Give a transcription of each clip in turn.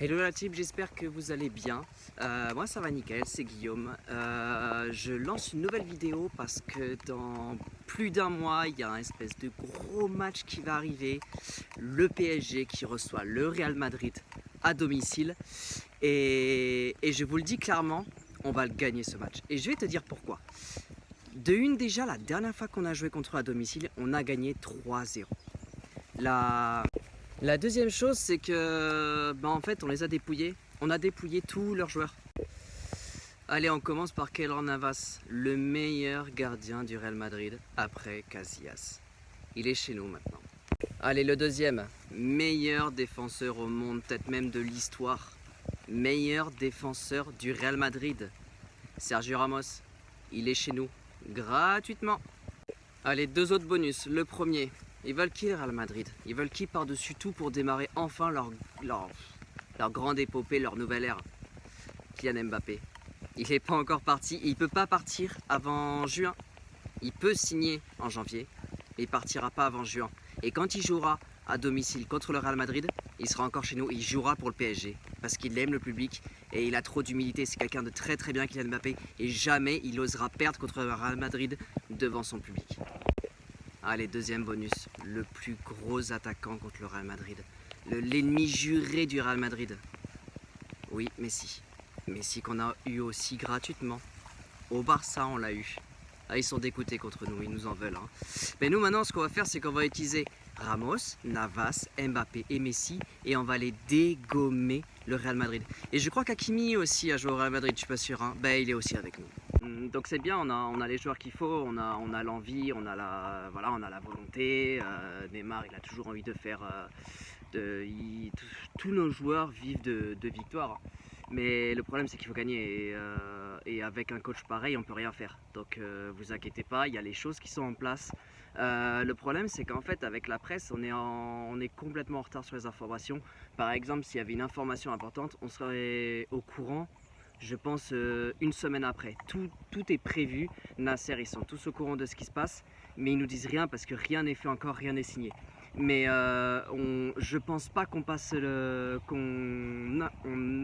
Hello la team, j'espère que vous allez bien. Moi ça va nickel, c'est Guillaume. Je lance une nouvelle vidéo parce que dans plus d'un mois, il y a un espèce de gros match qui va arriver. Le PSG qui reçoit le Real Madrid à domicile. Et je vous le dis clairement, on va le gagner ce match. Et je vais te dire pourquoi. De une déjà, la dernière fois qu'on a joué contre eux à domicile, on a gagné 3-0. La deuxième chose, c'est que en fait, on les a dépouillés. On a dépouillé tous leurs joueurs. Allez, on commence par Keylor Navas, le meilleur gardien du Real Madrid après Casillas. Il est chez nous maintenant. Allez, le deuxième, meilleur défenseur au monde, peut-être même de l'histoire. Meilleur défenseur du Real Madrid, Sergio Ramos. Il est chez nous, gratuitement. Allez, deux autres bonus. Le premier, ils veulent qui le Real Madrid? Ils veulent qui par-dessus tout pour démarrer enfin leur grande épopée, leur nouvelle ère? Kylian Mbappé. Il n'est pas encore parti, il ne peut pas partir avant juin. Il peut signer en janvier, mais il ne partira pas avant juin. Et quand il jouera à domicile contre le Real Madrid, il sera encore chez nous, il jouera pour le PSG. Parce qu'il aime le public et il a trop d'humilité, c'est quelqu'un de très très bien, Kylian Mbappé. Et jamais il osera perdre contre le Real Madrid devant son public. Allez, deuxième bonus, le plus gros attaquant contre le Real Madrid. L'ennemi juré du Real Madrid. Oui, Messi. Messi qu'on a eu aussi gratuitement. Au Barça, on l'a eu. Ah, ils sont dégoûtés contre nous, ils nous en veulent. Mais nous, maintenant, ce qu'on va faire, c'est qu'on va utiliser Ramos, Navas, Mbappé et Messi. Et on va les dégommer, le Real Madrid. Et je crois qu'Hakimi aussi a joué au Real Madrid, je suis pas sûr. Il est aussi avec nous. Donc c'est bien, on a les joueurs qu'il faut, on a l'envie, on a la volonté. Neymar, il a toujours envie de faire... tous nos joueurs vivent de victoire. Mais le problème, c'est qu'il faut gagner. Et avec un coach pareil, on peut rien faire. Donc vous inquiétez pas, il y a les choses qui sont en place. Le problème, c'est qu'en fait, avec la presse, on est complètement en retard sur les informations. Par exemple, s'il y avait une information importante, on serait au courant, je pense, une semaine après. Tout est prévu. Nasser, ils sont tous au courant de ce qui se passe, mais ils nous disent rien parce que rien n'est fait encore, rien n'est signé. Mais je pense pas qu'on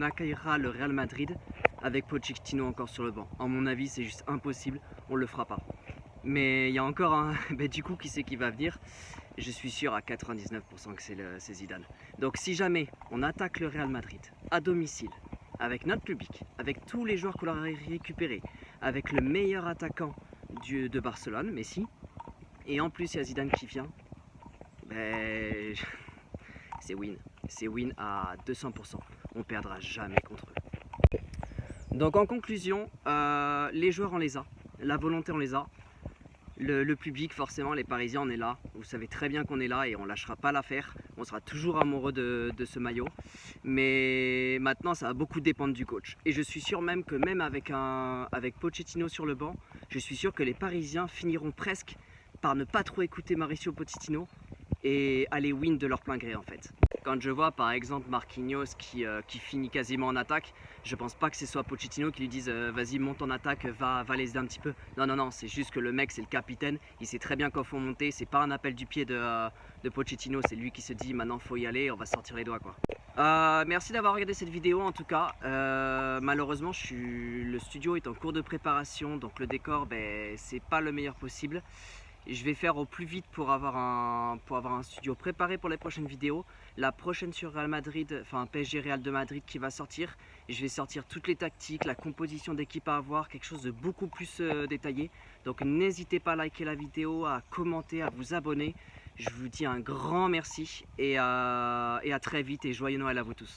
accueillera le Real Madrid avec Pochettino encore sur le banc. À mon avis, c'est juste impossible, on le fera pas. Mais il y a encore un... du coup, qui c'est qui va venir? Je suis sûr à 99% que c'est Zidane. Donc si jamais on attaque le Real Madrid à domicile, avec notre public, avec tous les joueurs qu'on a récupérés, avec le meilleur attaquant de Barcelone, Messi, et en plus il y a Zidane qui vient, c'est win. C'est win à 200%. On perdra jamais contre eux. Donc en conclusion, les joueurs on les a, la volonté on les a. Le public, forcément, les Parisiens, on est là. Vous savez très bien qu'on est là et on lâchera pas l'affaire. On sera toujours amoureux de ce maillot. Mais maintenant, ça va beaucoup dépendre du coach. Et je suis sûr même que même avec Pochettino sur le banc, je suis sûr que les Parisiens finiront presque par ne pas trop écouter Mauricio Pochettino et aller win de leur plein gré en fait. Quand je vois par exemple Marquinhos qui finit quasiment en attaque, je pense pas que ce soit Pochettino qui lui dise vas-y monte en attaque, va les aider un petit peu. Non, c'est juste que le mec c'est le capitaine, il sait très bien qu'il faut monter, c'est pas un appel du pied de Pochettino, c'est lui qui se dit maintenant faut y aller, on va sortir les doigts quoi. Merci d'avoir regardé cette vidéo en tout cas. Malheureusement le studio est en cours de préparation, donc le décor c'est pas le meilleur possible. Je vais faire au plus vite pour avoir un studio préparé pour les prochaines vidéos. La prochaine sur Real Madrid, enfin PSG Real de Madrid qui va sortir. Je vais sortir toutes les tactiques, la composition d'équipe à avoir, quelque chose de beaucoup plus détaillé. Donc n'hésitez pas à liker la vidéo, à commenter, à vous abonner. Je vous dis un grand merci et à très vite et joyeux Noël à vous tous.